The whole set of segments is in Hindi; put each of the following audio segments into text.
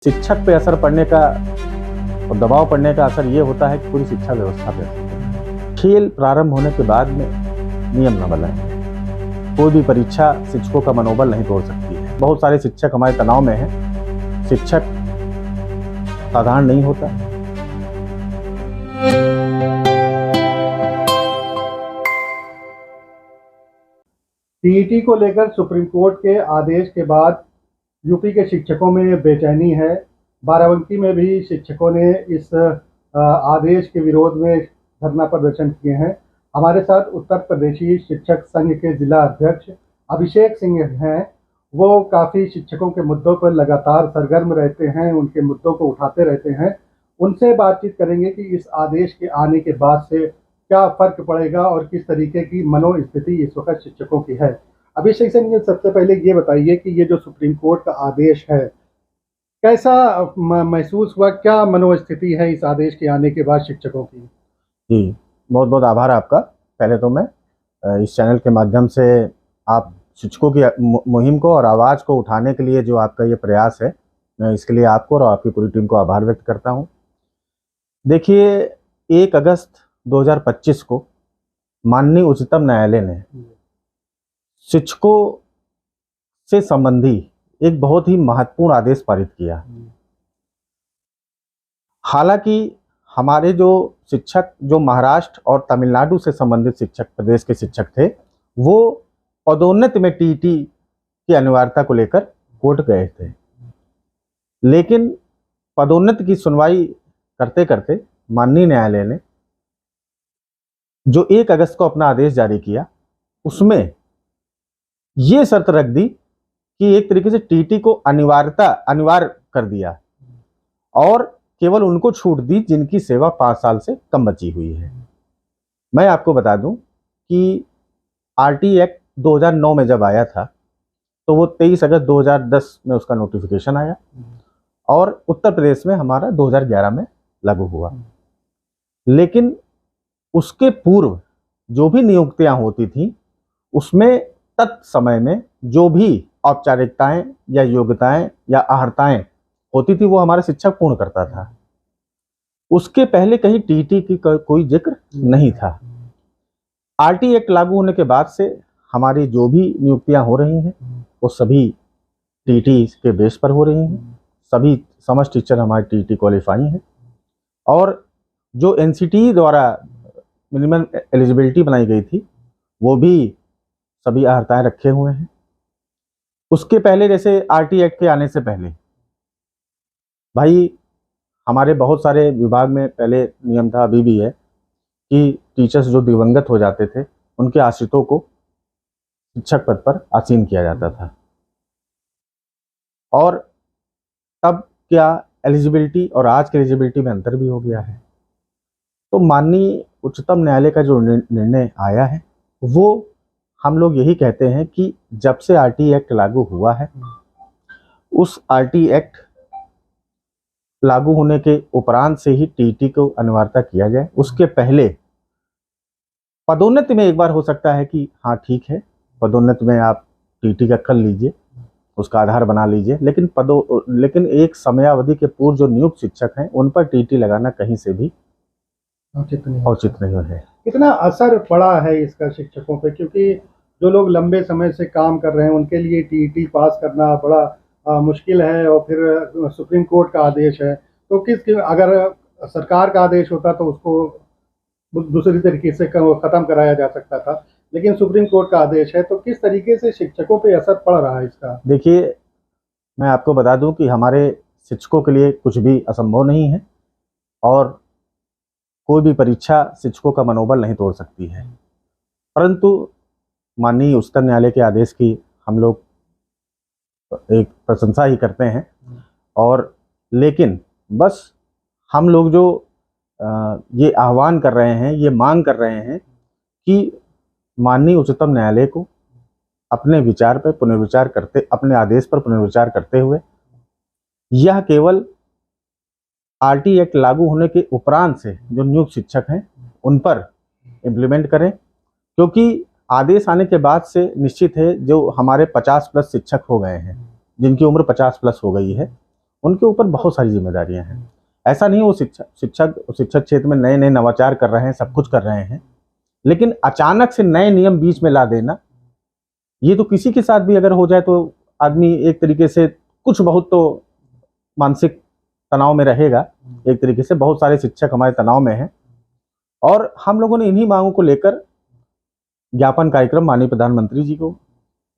शिक्षक पे असर पड़ने का और दबाव पड़ने का असर ये होता है कि पूरी शिक्षा व्यवस्था पे असर पड़ता है। खेल प्रारंभ होने के बाद में नियम न बनाएं। कोई भी परीक्षा शिक्षकों का मनोबल नहीं तोड़ सकती है। बहुत सारे शिक्षक हमारे तनाव में हैं। शिक्षक साधारण नहीं होता। टीईटी को लेकर सुप्रीम कोर्ट के आदेश के बाद यूपी के शिक्षकों में बेचैनी है। बाराबंकी में भी शिक्षकों ने इस आदेश के विरोध में धरना प्रदर्शन किए हैं। हमारे साथ उत्तर प्रदेशी शिक्षक संघ के जिला अध्यक्ष अभिषेक सिंह हैं। वो काफ़ी शिक्षकों के मुद्दों पर लगातार सरगर्म रहते हैं, उनके मुद्दों को उठाते रहते हैं। उनसे बातचीत करेंगे कि इस आदेश के आने के बाद से क्या फ़र्क पड़ेगा और किस तरीके की मनोस्थिति इस वक्त शिक्षकों की है। अभिषेक सिंह, सबसे पहले ये बताइए कि ये जो सुप्रीम कोर्ट का आदेश है, कैसा महसूस हुआ, क्या मनोस्थिति है इस आदेश के आने के बाद शिक्षकों की? जी, बहुत बहुत आभार आपका। पहले तो मैं इस चैनल के माध्यम से आप शिक्षकों की मुहिम को और आवाज़ को उठाने के लिए जो आपका ये प्रयास है, मैं इसके लिए आपको और आपकी पूरी टीम को आभार व्यक्त करता हूँ। देखिए, 1 अगस्त 2025 को माननीय उच्चतम न्यायालय ने शिक्षकों से संबंधी एक बहुत ही महत्वपूर्ण आदेश पारित किया। हालांकि हमारे जो शिक्षक जो महाराष्ट्र और तमिलनाडु से संबंधित शिक्षक, प्रदेश के शिक्षक थे, वो पदोन्नति में टीईटी की अनिवार्यता को लेकर कोर्ट गए थे। लेकिन पदोन्नति की सुनवाई करते करते माननीय न्यायालय ने जो 1 अगस्त को अपना आदेश जारी किया, उसमें ये शर्त रख दी कि एक तरीके से टीटी को अनिवार्य कर दिया और केवल उनको छूट दी जिनकी सेवा 5 साल से कम बची हुई है। मैं आपको बता दूं कि आरटी एक्ट 2009 में जब आया था तो वो 23 अगस्त 2010 में उसका नोटिफिकेशन आया और उत्तर प्रदेश में हमारा 2011 में लागू हुआ। लेकिन उसके पूर्व जो भी नियुक्तियां होती थी, उसमें तत्समय में जो भी औपचारिकताएं या योग्यताएं या अहर्ताएं होती थी, वो हमारा शिक्षक पूर्ण करता था। उसके पहले कहीं टीटी की कोई जिक्र नहीं था। आरटी एक्ट लागू होने के बाद से हमारी जो भी नियुक्तियां हो रही हैं, वो सभी टीटी के बेस पर हो रही हैं। सभी समस्त टीचर हमारे टीटी क्वालिफाई हैं और जो एनसीटी द्वारा मिनिमम एलिजिबिलिटी बनाई गई थी, वो भी सभी अहर्ताएं रखे हुए हैं। उसके पहले, जैसे आरटी एक्ट के आने से पहले भाई, हमारे बहुत सारे विभाग में पहले नियम था, अभी भी है, कि टीचर्स जो दिवंगत हो जाते थे, उनके आश्रितों को शिक्षक पद पर आसीन किया जाता था। और तब क्या एलिजिबिलिटी और आज की एलिजिबिलिटी में अंतर भी हो गया है। तो माननीय उच्चतम न्यायालय का जो निर्णय आया है, वो हम लोग यही कहते हैं कि जब से आरटी एक्ट लागू हुआ है, उस आरटी एक्ट लागू होने के उपरांत से ही टीटी को अनिवार्यता किया जाए। उसके पहले पदोन्नति में एक बार हो सकता है कि हाँ ठीक है, पदोन्नति में आप टीटी का कर लीजिए, उसका आधार बना लीजिए, लेकिन एक समयावधि के पूर्व जो नियुक्त शिक्षक हैं, उन पर टीटी लगाना कहीं से भी उचित नहीं है। कितना असर पड़ा है इसका शिक्षकों पे, क्योंकि जो लोग लंबे समय से काम कर रहे हैं उनके लिए टीईटी पास करना बड़ा मुश्किल है, और फिर सुप्रीम कोर्ट का आदेश है, तो अगर सरकार का आदेश होता तो उसको दूसरी तरीके से ख़त्म कराया जा सकता था, लेकिन सुप्रीम कोर्ट का आदेश है, तो किस तरीके से शिक्षकों पे असर पड़ रहा है इसका? देखिए, मैं आपको बता दूं कि हमारे शिक्षकों के लिए कुछ भी असंभव नहीं है और कोई भी परीक्षा शिक्षकों का मनोबल नहीं तोड़ सकती है। परंतु माननीय उच्चतम न्यायालय के आदेश की हम लोग एक प्रशंसा ही करते हैं, और लेकिन बस हम लोग जो ये आह्वान कर रहे हैं, ये मांग कर रहे हैं कि माननीय उच्चतम न्यायालय को अपने विचार पर पुनर्विचार करते, अपने आदेश पर पुनर्विचार करते हुए यह केवल आरटी एक्ट लागू होने के उपरांत से जो नियुक्त शिक्षक हैं उन पर इम्प्लीमेंट करें, क्योंकि आदेश आने के बाद से निश्चित है जो हमारे 50+ शिक्षक हो गए हैं, जिनकी उम्र 50+ हो गई है, उनके ऊपर बहुत सारी जिम्मेदारियां हैं। ऐसा नहीं वो शिक्षक क्षेत्र में नए नए नवाचार कर रहे हैं, सब कुछ कर रहे हैं, लेकिन अचानक से नए नियम बीच में ला देना, ये तो किसी के साथ भी अगर हो जाए तो आदमी एक तरीके से कुछ बहुत तो मानसिक तनाव में रहेगा। एक तरीके से बहुत सारे शिक्षक हमारे तनाव में हैं, और हम लोगों ने इन्हीं मांगों को लेकर ज्ञापन कार्यक्रम माननीय प्रधानमंत्री जी को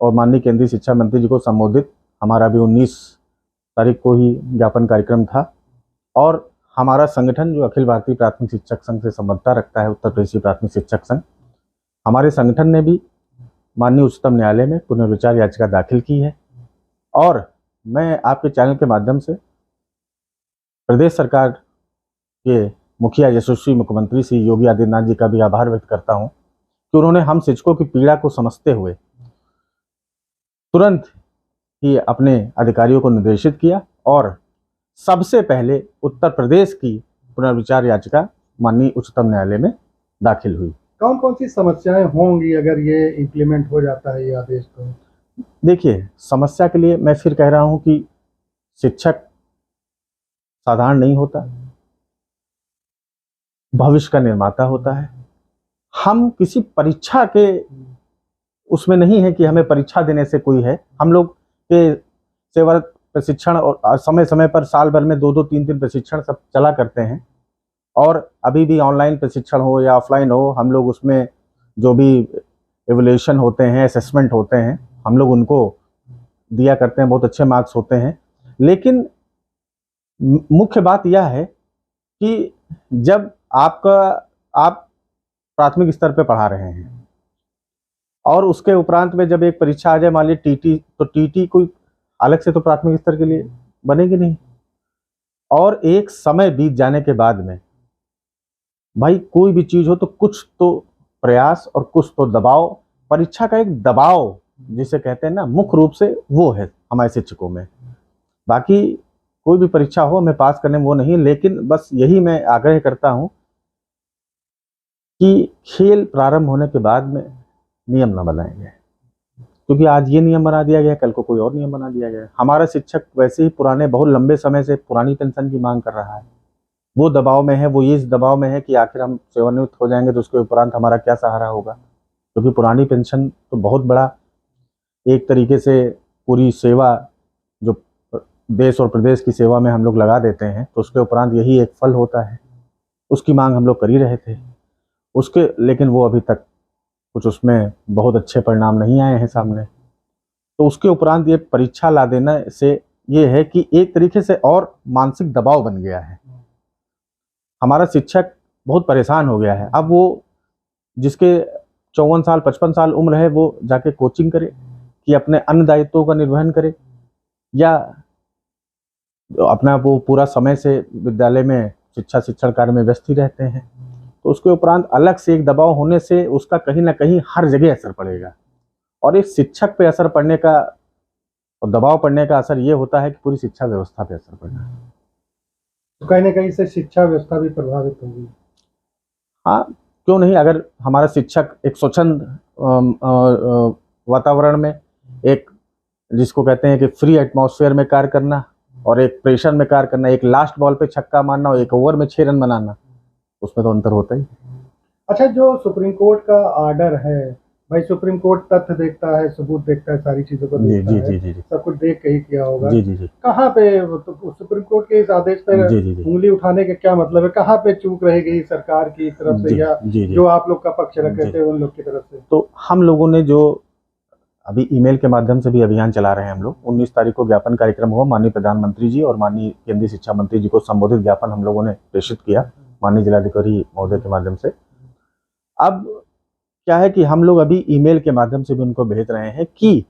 और माननीय केंद्रीय शिक्षा मंत्री जी को संबोधित, हमारा भी 19 तारीख को ही ज्ञापन कार्यक्रम था। और हमारा संगठन जो अखिल भारतीय प्राथमिक शिक्षक संघ से संबद्धता रखता है, उत्तर प्रदेश प्राथमिक शिक्षक संघ, हमारे संगठन ने भी माननीय उच्चतम न्यायालय में पुनर्विचार याचिका दाखिल की है। और मैं आपके चैनल के माध्यम से प्रदेश सरकार के मुखिया यशस्वी मुख्यमंत्री श्री योगी आदित्यनाथ जी का भी आभार व्यक्त करता हूं कि उन्होंने हम शिक्षकों की पीड़ा को समझते हुए तुरंत ही अपने अधिकारियों को निर्देशित किया और सबसे पहले उत्तर प्रदेश की पुनर्विचार याचिका माननीय उच्चतम न्यायालय में दाखिल हुई। कौन कौन सी समस्याएं होंगी अगर ये इम्प्लीमेंट हो जाता है ये आदेश? तो देखिए, समस्या के लिए मैं फिर कह रहा हूं कि शिक्षक साधारण नहीं होता, भविष्य का निर्माता होता है। हम किसी परीक्षा के उसमें नहीं है कि हमें परीक्षा देने से कोई है। हम लोग के सेवारत प्रशिक्षण और समय समय पर साल भर में 2-2 3-3 प्रशिक्षण सब चला करते हैं, और अभी भी ऑनलाइन प्रशिक्षण हो या ऑफलाइन हो, हम लोग उसमें जो भी एवल्यूएशन होते हैं, असेसमेंट होते हैं, हम लोग उनको दिया करते हैं, बहुत अच्छे मार्क्स होते हैं। लेकिन मुख्य बात यह है कि जब आप प्राथमिक स्तर पे पढ़ा रहे हैं और उसके उपरांत में जब एक परीक्षा आ जाए, मान लीजिए टीटी, तो टीटी कोई अलग से तो प्राथमिक स्तर के लिए बनेगी नहीं। और एक समय बीत जाने के बाद में भाई कोई भी चीज हो तो कुछ तो प्रयास और कुछ तो दबाव, परीक्षा का एक दबाव जिसे कहते हैं ना, मुख्य रूप से वो है हमारे शिक्षकों में। बाकी कोई भी परीक्षा हो हमें पास करने में वो नहीं, लेकिन बस यही मैं आग्रह करता हूं कि खेल प्रारंभ होने के बाद में नियम न बनाए गए, क्योंकि आज ये नियम बना दिया गया, कल को कोई और नियम बना दिया गया। हमारा शिक्षक वैसे ही पुराने, बहुत लंबे समय से पुरानी पेंशन की मांग कर रहा है, वो दबाव में है, वो ये इस दबाव में है कि आखिर हम सेवानिवृत्त हो जाएंगे तो उसके उपरांत हमारा क्या सहारा होगा। क्योंकि पुरानी पेंशन तो बहुत बड़ा एक तरीके से पूरी सेवा जो देश और प्रदेश की सेवा में हम लोग लगा देते हैं, तो उसके उपरांत यही एक फल होता है। उसकी मांग हम लोग कर ही रहे थे उसके, लेकिन वो अभी तक कुछ उसमें बहुत अच्छे परिणाम नहीं आए हैं सामने। तो उसके उपरांत ये परीक्षा ला देना से ये है कि एक तरीके से और मानसिक दबाव बन गया है। हमारा शिक्षक बहुत परेशान हो गया है। अब वो जिसके 54 साल 55 साल उम्र है, वो जाके कोचिंग करे कि अपने अन्य दायित्वों का निर्वहन करे, या अपना वो पूरा समय से विद्यालय में शिक्षण कार्य में व्यस्त ही रहते हैं। तो उसके उपरांत अलग से एक दबाव होने से उसका कहीं ना कहीं हर जगह असर पड़ेगा, और एक शिक्षक पे असर पड़ने का और दबाव पड़ने का असर ये होता है कि पूरी शिक्षा व्यवस्था पे असर पड़ना है। तो कहीं ना कहीं से शिक्षा व्यवस्था भी प्रभावित होगी। हाँ, क्यों नहीं। अगर हमारा शिक्षक एक स्वच्छंद वातावरण में, एक जिसको कहते हैं कि फ्री एटमॉस्फेयर में कार्य करना, और एक प्रेशर में कार्य करना, एक लास्ट बॉल पे छक्का मारना और एक ओवर में 6 रन बनाना, उसमें तो अंतर होता ही। अच्छा, जो सुप्रीम कोर्ट का ऑर्डर है भाई, सुप्रीम कोर्ट तथ्य देखता है, सबूत देखता है, सारी चीजों को देखता है, सब कुछ देख के ही किया होगा। कहाँ पे तो सुप्रीम कोर्ट के इस आदेश पर उंगली उठाने का क्या मतलब है? कहाँ पे चूक रह गई सरकार की तरफ से, या जो आप लोग का पक्ष रख रहे थे उन लोग की तरफ से? तो हम लोगों ने जो अभी ईमेल के माध्यम से भी अभियान चला रहे हैं हम लोग, 19 तारीख को ज्ञापन कार्यक्रम हुआ, माननीय प्रधानमंत्री जी और माननीय केंद्रीय शिक्षा मंत्री जी को संबोधित ज्ञापन हम लोगों ने प्रेषित किया माननीय जिलाधिकारी महोदय के माध्यम से। अब क्या है कि हम लोग अभी ईमेल के माध्यम से भी उनको भेज रहे हैं कि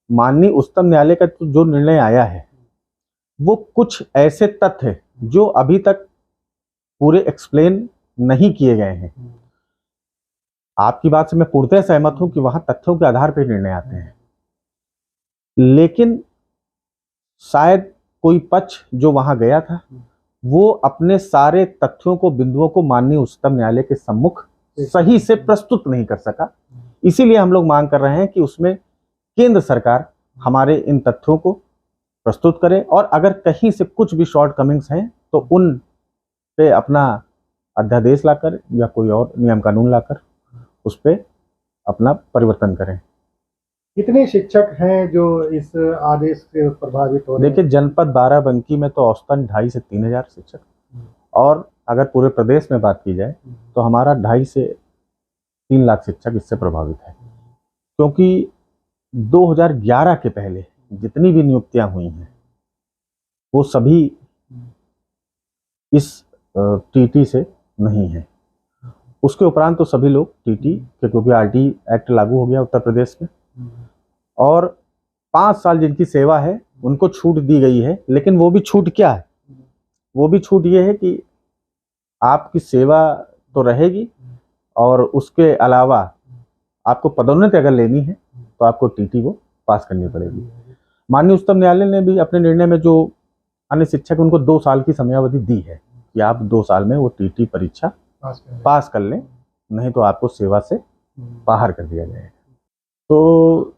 माननीय उच्चतम न्यायालय का जो निर्णय आया है, वो कुछ ऐसे तथ्य जो अभी तक पूरे एक्सप्लेन नहीं किए गए हैं। आपकी बात से मैं पूर्णतः सहमत हूं कि वहां तथ्यों के आधार पर निर्णय आते हैं, लेकिन शायद कोई पक्ष जो वहां गया था वो अपने सारे तथ्यों को, बिंदुओं को माननीय उच्चतम न्यायालय के सम्मुख सही से प्रस्तुत नहीं कर सका। इसीलिए हम लोग मांग कर रहे हैं कि उसमें केंद्र सरकार हमारे इन तथ्यों को प्रस्तुत करें और अगर कहीं से कुछ भी शॉर्ट कमिंग्स हैं तो उन पे अपना अध्यादेश लाकर या कोई और नियम कानून लाकर उस पे अपना परिवर्तन करें। कितने शिक्षक हैं जो इस आदेश से प्रभावित हो रहे हैं? देखिए, जनपद बाराबंकी में तो औसतन 2,500 से 3,000 शिक्षक, और अगर पूरे प्रदेश में बात की जाए तो हमारा 2.5 से 3 लाख शिक्षक इससे प्रभावित है, क्योंकि 2011 के पहले जितनी भी नियुक्तियां हुई हैं वो सभी इस टीटी से नहीं है। उसके उपरांत तो सभी लोग टीटी के, क्योंकि आरटी एक्ट लागू हो गया उत्तर प्रदेश में, और 5 साल जिनकी सेवा है उनको छूट दी गई है। लेकिन वो भी छूट क्या है? वो भी छूट ये है कि आपकी सेवा तो रहेगी और उसके अलावा आपको पदोन्नति अगर लेनी है तो आपको टीटी को पास करनी पड़ेगी। माननीय उच्चतम न्यायालय ने भी अपने निर्णय में जो अन्य शिक्षक उनको 2 साल की समयावधि दी है कि आप 2 साल में वो टीटी परीक्षा पास कर लें, नहीं तो आपको सेवा से बाहर कर दिया जाएगा। तो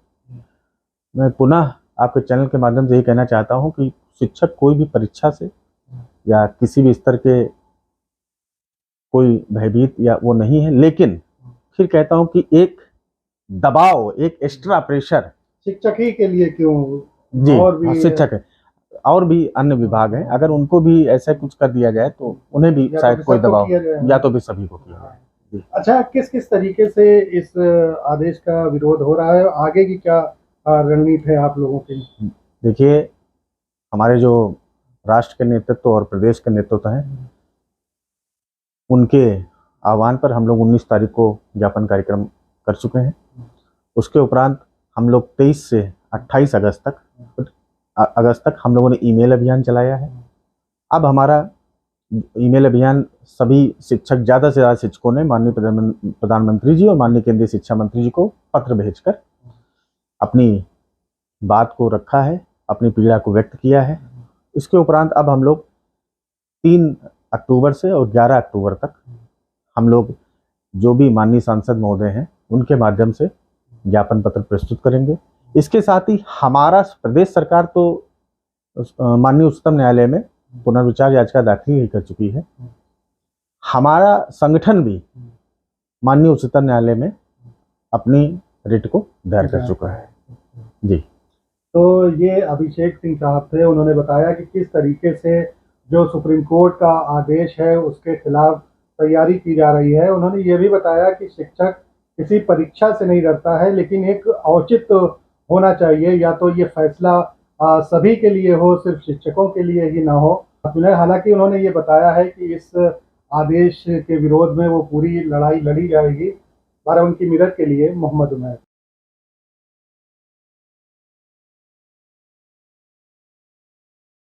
मैं पुनः आपके चैनल के माध्यम से ये कहना चाहता हूँ कि शिक्षक कोई भी परीक्षा से या किसी भी स्तर के कोई भयभीत या वो नहीं है, लेकिन फिर कहता हूँ कि एक दबाव, एक एक्स्ट्रा प्रेशर शिक्षक ही के लिए क्यों? जी, और भी शिक्षक है, और भी अन्य विभाग हैं, अगर उनको भी ऐसा कुछ कर दिया जाए तो उन्हें भी शायद कोई दबाव, या तो भी सभी को किया जाए। अच्छा, किस किस तरीके से इस आदेश का विरोध हो रहा है? आगे की क्या रणनीति है आप लोगों की? देखिए, हमारे जो राष्ट्र के नेतृत्व और प्रदेश के नेतृत्व हैं, उनके आह्वान पर हम लोग 19 तारीख को ज्ञापन कार्यक्रम कर चुके हैं। उसके उपरांत हम लोग 23 से 28 अगस्त तक हम लोगों ने ईमेल अभियान चलाया है। अब हमारा ईमेल अभियान सभी शिक्षक, ज़्यादा से ज़्यादा शिक्षकों ने माननीय प्रधानमंत्री जी और माननीय केंद्रीय शिक्षा मंत्री जी को पत्र भेजकर अपनी बात को रखा है, अपनी पीड़ा को व्यक्त किया है। इसके उपरांत अब हम लोग 3 अक्टूबर से और 11 अक्टूबर तक हम लोग जो भी माननीय सांसद महोदय हैं उनके माध्यम से ज्ञापन पत्र प्रस्तुत करेंगे। इसके साथ ही हमारा प्रदेश सरकार तो माननीय उच्चतम न्यायालय में पुनर्विचार याचिका दाखिल ही कर चुकी है। हमारा संगठन भी माननीय उच्चतम न्यायालय में अपनी रिट को दायर कर चुका है। जी, तो ये अभिषेक सिंह साहब थे, उन्होंने बताया कि किस तरीके से जो सुप्रीम कोर्ट का आदेश है उसके खिलाफ तैयारी की जा रही है। उन्होंने ये भी बताया कि शिक्षक किसी परीक्षा से नहीं डरता है, लेकिन एक औचित होना चाहिए, या तो ये फैसला सभी के लिए हो, सिर्फ शिक्षकों के लिए ही ना हो। हालांकि उन्होंने ये बताया है कि इस आदेश के विरोध में वो पूरी लड़ाई लड़ी जाएगी। बाराबंकी मिरर के लिए मोहम्मद उमैर।